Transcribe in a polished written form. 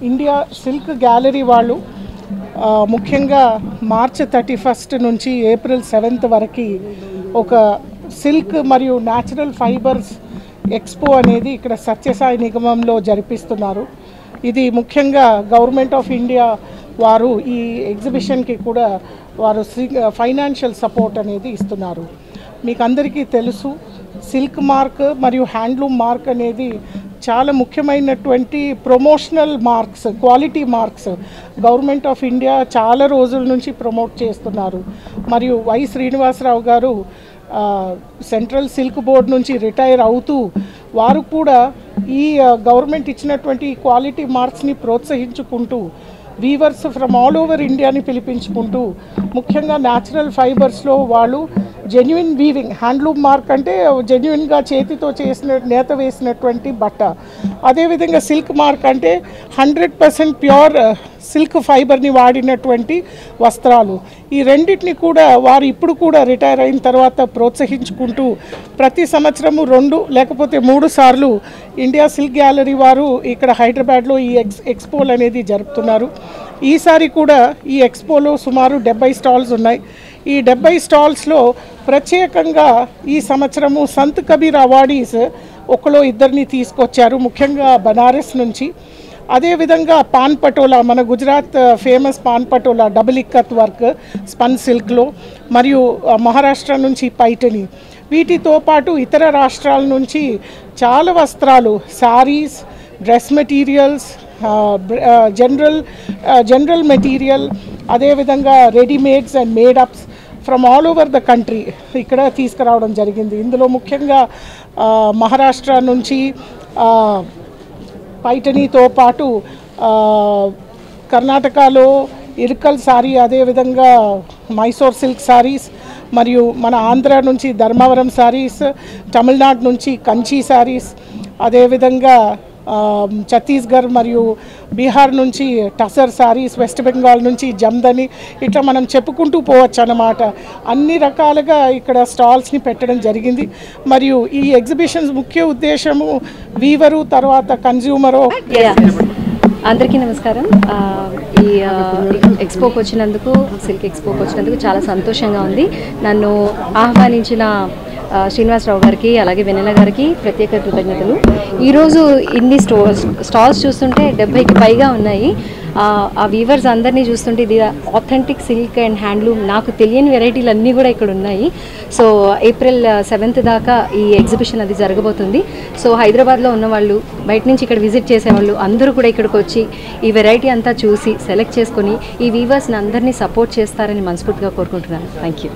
India silk gallery వాళ్ళు ముఖ్యంగా March 31 నుంచి ఏప్రిల్ 7 వరకు ఒక సిల్క్ మరియు న్యాచురల్ ఫైబర్స్ ఎక్స్పో అనేది ఇక్కడ సత్యసాయి నిగమంలో జరిపిస్తున్నారు. ఇది ముఖ్యంగా గవర్నమెంట్ ఆఫ్ ఇండియా వారు ఈ ఎగ్జిబిషన్కి కూడా వారు ఫైనాన్షియల్ సపోర్ట్ అనేది ఇస్తున్నారు. మీకు అందరికీ తెలుసు, సిల్క్ మార్క్ మరియు హ్యాండ్లూమ్ మార్క్ అనేది చాలా ముఖ్యమైనటువంటి promotional marks, quality marks government of India చాలా రోజుల నుంచి ప్రమోట్ చేస్తున్నారు. మరియు Y Srinivasarao garu central silk board నుంచి రిటైర్ అవుతూ వారు కూడా ఈ గవర్నమెంట్ ఇచ్చినటువంటి క్వాలిటీ మార్క్స్ని ప్రోత్సహించుకుంటూ వీవర్స్ ఫ్రమ్ ఆల్ ఓవర్ ఇండియాని పిలిపించుకుంటూ ముఖ్యంగా న్యాచురల్ ఫైబర్స్లో వాళ్ళు జెన్యున్ వీవింగ్, హ్యాండ్లూమ్ మార్క్ అంటే జెన్యున్గా చేతితో చేసిన నేత వేసినటువంటి బట్ట, అదేవిధంగా సిల్క్ మార్క్ అంటే 100% ప్యూర్ సిల్క్ ఫైబర్ని వాడినటువంటి వస్త్రాలు. ఈ రెండింటిని కూడా వారు ఇప్పుడు కూడా రిటైర్ అయిన తర్వాత ప్రోత్సహించుకుంటూ ప్రతి సంవత్సరము 2 లేకపోతే 3 సార్లు ఇండియా సిల్క్ గ్యాలరీ వారు ఇక్కడ హైదరాబాద్లో ఈ ఎక్స్పోలు అనేది జరుపుతున్నారు. ఈసారి కూడా ఈ ఎక్స్పోలో సుమారు 70 స్టాల్స్ ఉన్నాయి. ఈ 70 స్టాల్స్లో ప్రత్యేకంగా ఈ సంవత్సరము సంత్ కబీర్ అవార్డీస్ ఒకలో ఇద్దరిని తీసుకొచ్చారు, ముఖ్యంగా బనారస్ నుంచి. అదేవిధంగా పాన్ పటోలా, మన Gujarat famous pan patola double ikat work spun సిల్క్లో, మరియు మహారాష్ట్ర నుంచి పైటని, వీటితో పాటు ఇతర రాష్ట్రాల నుంచి చాలా వస్త్రాలు, saris, dress materials, general material, అదేవిధంగా readymades and madeups from all over the country ఇక్కడ తీసుకురావడం జరిగింది. ఇందులో ముఖ్యంగా మహారాష్ట్ర నుంచి పైటనీతో పాటు కర్ణాటకలో ఇరుకల్ సారీ, అదేవిధంగా మైసూర్ సిల్క్ సారీస్, మరియు మన ఆంధ్ర నుంచి ధర్మవరం సారీస్, తమిళనాడు నుంచి కంచి సారీస్, అదేవిధంగా ఛత్తీస్గఢ్ మరియు బీహార్ నుంచి టసర్ సారీస్, వెస్ట్ బెంగాల్ నుంచి జమ్దని, ఇట్లా మనం చెప్పుకుంటూ పోవచ్చు అన్నమాట. అన్ని రకాలుగా ఇక్కడ స్టాల్స్ని పెట్టడం జరిగింది. మరియు ఈ ఎగ్జిబిషన్స్ ముఖ్య ఉద్దేశము వీవరు తర్వాత కన్జ్యూమరు. అందరికీ నమస్కారం. ఈ ఎక్స్పోకి వచ్చినందుకు, సిల్క్ ఎక్స్పోకి వచ్చినందుకు చాలా సంతోషంగా ఉంది. నన్ను ఆహ్వానించిన శ్రీనివాసరావు గారికి అలాగే వెన్నెల గారికి ప్రత్యేక కృతజ్ఞతలు. ఈరోజు ఇన్ని స్టాల్స్ చూస్తుంటే 70కి పైగా ఉన్నాయి. ఆ వీవర్స్ అందరినీ చూస్తుంటే ఇది ఆథెంటిక్ సిల్క్ అండ్ హ్యాండ్లూమ్, నాకు తెలియని వెరైటీలు అన్నీ కూడా ఇక్కడ ఉన్నాయి. సో ఏప్రిల్ 7 దాకా ఈ ఎగ్జిబిషన్ అది జరగబోతుంది. సో హైదరాబాద్లో ఉన్నవాళ్ళు, బయట నుంచి ఇక్కడ విజిట్ చేసేవాళ్ళు అందరూ కూడా ఇక్కడికి వచ్చి ఈ వెరైటీ అంతా చూసి సెలెక్ట్ చేసుకొని ఈ వీవర్స్ని అందరినీ సపోర్ట్ చేస్తారని మనస్ఫూర్తిగా కోరుకుంటున్నాను. Thank you.